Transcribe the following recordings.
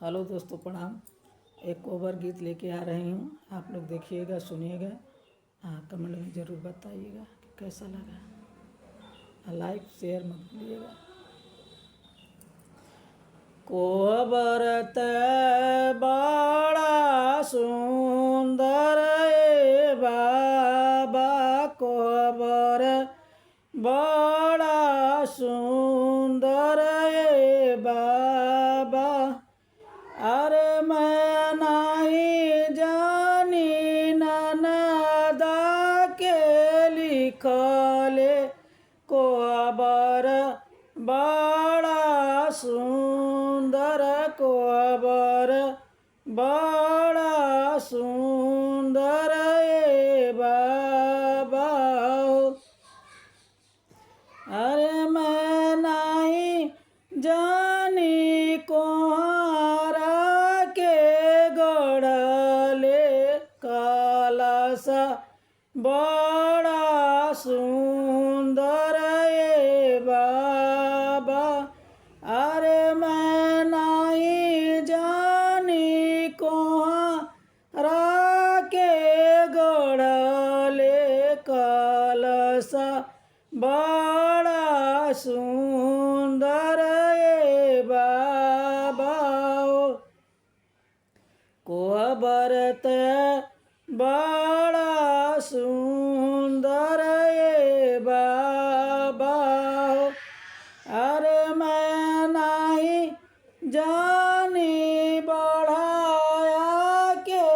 Hello दोस्तों, प्रणाम। एक कोवर गीत लेके आ रही हूँ, आप लोग देखिएगा, सुनिएगा। हाँ, कमेंट में ज़रूर बताइएगा कि कैसा लगा। लाइक शेयर मत भूलिएगा। कोवर ते बड़ा सुंदर ए बाबा, कोवर बड़ा सुंदर ए बाबा। अरे मैं नहीं जानी ननदा के लिखले, कोबर बड़ा सुंदर, कोबर बड़ा सुंदर ए बाबा। अरे मैं नहीं जानी कोहारा के गढ़ले, कलसा बड़ा सुंदर ए बाबा। अरे मैं नहीं जानी कोहारा के गढ़ले, कलसा बड़ा सुंदर ए बाबा। कोबर ते बड़ा सुंदर ए बाबा। अरे मैं नहीं जानी बढ़ाया के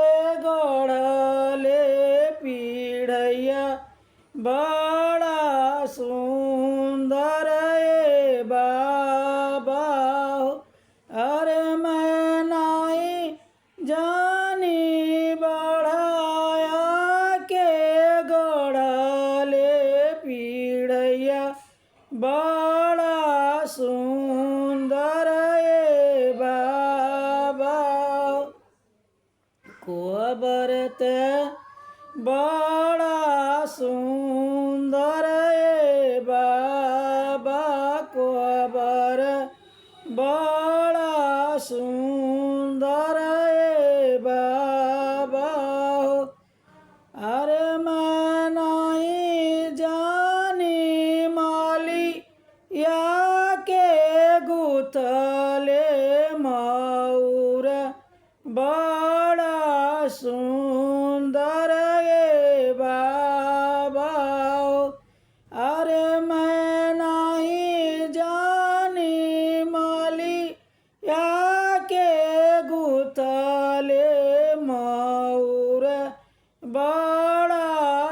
गढ़ले, पीढ़ैया बड़ा सुंदर ए बाबा। अरे मैं नहीं जानी बढ़ाया के गढ़ले, पीढ़ैया बड़ा सुंदर ए बाबा। कोबर ते बड़ा सुंदर ए बाबा, कोबर बड़ा सुंदर ए बाबा। अरे मैं नहीं जानी मालिया के गुथले, मऊर बड़ा सुंदर ए बाबा। अरे मैं नहीं जानी मालिया के गुथले, मऊर बड़ा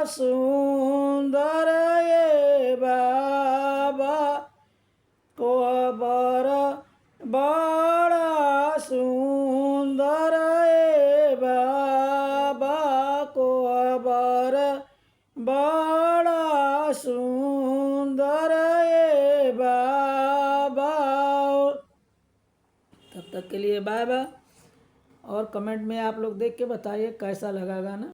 सुंदर ए बाबा। कोबर बड़ा सुंदर ए बाबा, कोबर बड़ा सुंदर ए बाबा। तब तक के लिए बाय बाय। और कमेंट में आप लोग देख के बताइए कैसा लगा गाना।